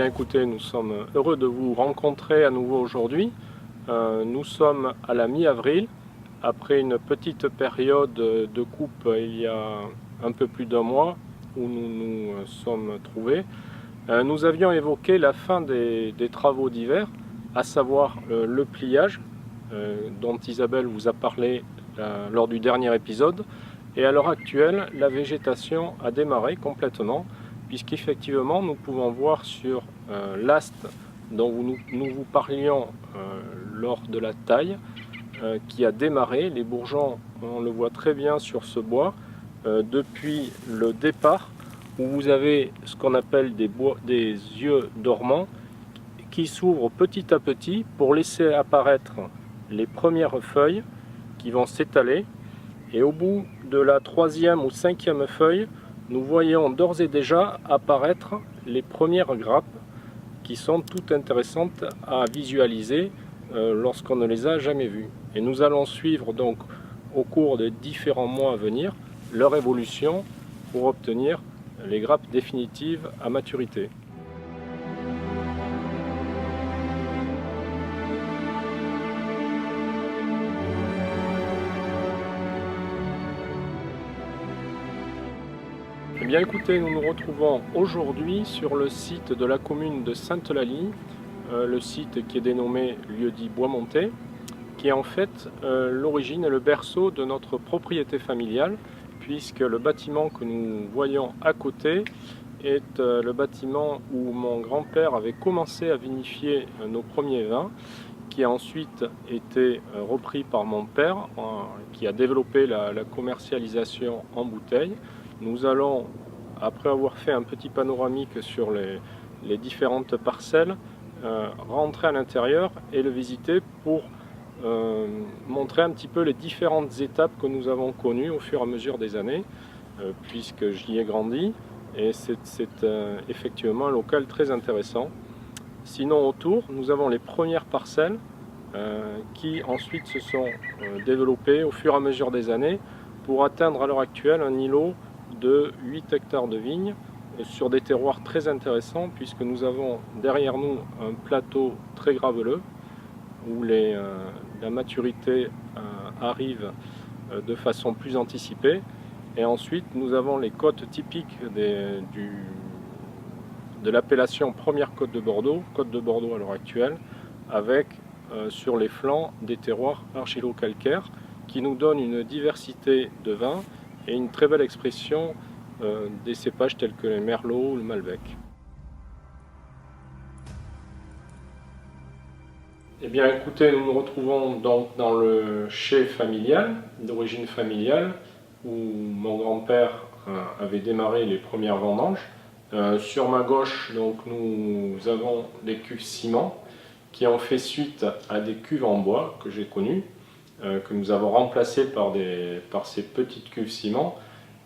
bien écoutez, nous sommes heureux de vous rencontrer à nouveau aujourd'hui. Nous sommes à la mi-avril, après une petite période de coupe il y a un peu plus d'un mois où nous nous sommes trouvés. Nous avions évoqué la fin des travaux d'hiver, à savoir le pliage, dont Isabelle vous a parlé lors du dernier épisode. Et à l'heure actuelle, la végétation a démarré complètement, puisqu'effectivement nous pouvons voir sur l'ast dont nous vous parlions lors de la taille, qui a démarré. Les bourgeons, on le voit très bien sur ce bois, depuis le départ, où vous avez ce qu'on appelle des yeux dormants qui s'ouvrent petit à petit pour laisser apparaître les premières feuilles qui vont s'étaler. Et au bout de la troisième ou cinquième feuille, nous voyons d'ores et déjà apparaître les premières grappes qui sont toutes intéressantes à visualiser lorsqu'on ne les a jamais vues. Et nous allons suivre donc au cours des différents mois à venir leur évolution pour obtenir les grappes définitives à maturité. Eh bien écoutez, nous nous retrouvons aujourd'hui sur le site de la commune de Sainte-Eulalie, le site qui est dénommé lieu-dit Bois-Monté, qui est en fait l'origine et le berceau de notre propriété familiale, puisque le bâtiment que nous voyons à côté est le bâtiment où mon grand-père avait commencé à vinifier nos premiers vins, qui a ensuite été repris par mon père, qui a développé la commercialisation en bouteille. Nous allons, après avoir fait un petit panoramique sur les différentes parcelles, rentrer à l'intérieur et le visiter pour montrer un petit peu les différentes étapes que nous avons connues au fur et à mesure des années, puisque j'y ai grandi, et c'est effectivement un local très intéressant. Sinon autour, nous avons les premières parcelles qui ensuite se sont développées au fur et à mesure des années pour atteindre à l'heure actuelle un îlot de 8 hectares de vignes sur des terroirs très intéressants, puisque nous avons derrière nous un plateau très graveleux où la maturité arrive de façon plus anticipée, et ensuite nous avons les côtes typiques de l'appellation première côte de Bordeaux à l'heure actuelle, avec sur les flancs des terroirs argilo-calcaires qui nous donnent une diversité de vins et une très belle expression des cépages tels que les merlots ou le malbec. Eh bien écoutez, nous nous retrouvons donc dans le chai familial, d'origine familiale, où mon grand-père avait démarré les premières vendanges. Sur ma gauche, donc, nous avons des cuves ciment qui ont fait suite à des cuves en bois que j'ai connues, que nous avons remplacées par ces petites cuves ciment,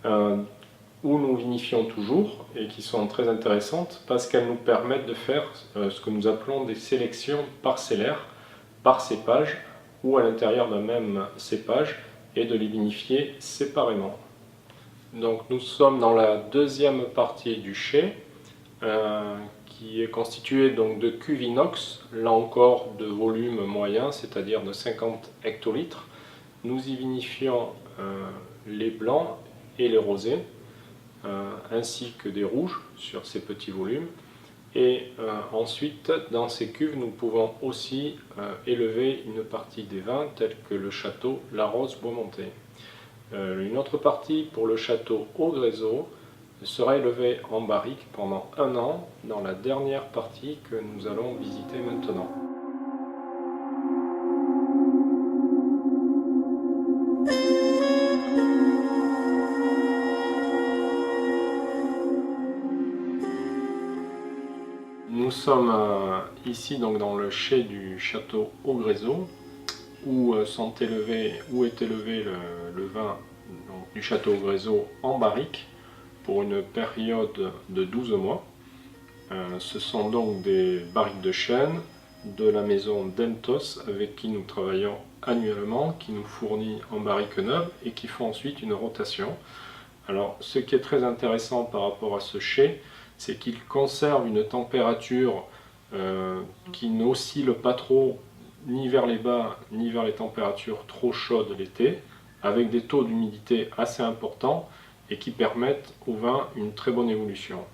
où nous vinifions toujours et qui sont très intéressantes parce qu'elles nous permettent de faire ce que nous appelons des sélections parcellaires par cépage ou à l'intérieur d'un même cépage et de les vinifier séparément. Donc nous sommes dans la deuxième partie du chai qui est constituée donc de cuves inox, là encore de volume moyen, c'est-à-dire de 50 hectolitres. Nous y vinifions les blancs et les rosés, ainsi que des rouges sur ces petits volumes. Et ensuite, dans ces cuves, nous pouvons aussi élever une partie des vins tels que le château La Rose Bois-Monté. Une autre partie pour le château Augrézot sera élevée en barrique pendant 1 an dans la dernière partie que nous allons visiter maintenant. Nous sommes ici donc dans le chai du château Augrézot, où est élevé le vin donc, du château Augrézot en barrique pour une période de 12 mois. Ce sont donc des barriques de chêne de la maison Dentos avec qui nous travaillons annuellement, qui nous fournit en barriques neuves et qui font ensuite une rotation. Alors ce qui est très intéressant par rapport à ce chai, c'est qu'il conserve une température qui n'oscille pas trop, ni vers les bas, ni vers les températures trop chaudes l'été, avec des taux d'humidité assez importants et qui permettent au vin une très bonne évolution.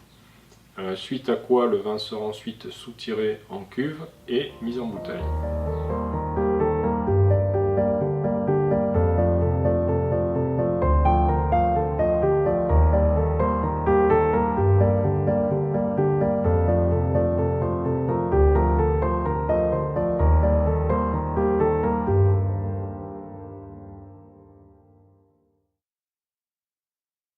Suite à quoi le vin sera ensuite soutiré en cuve et mis en bouteille.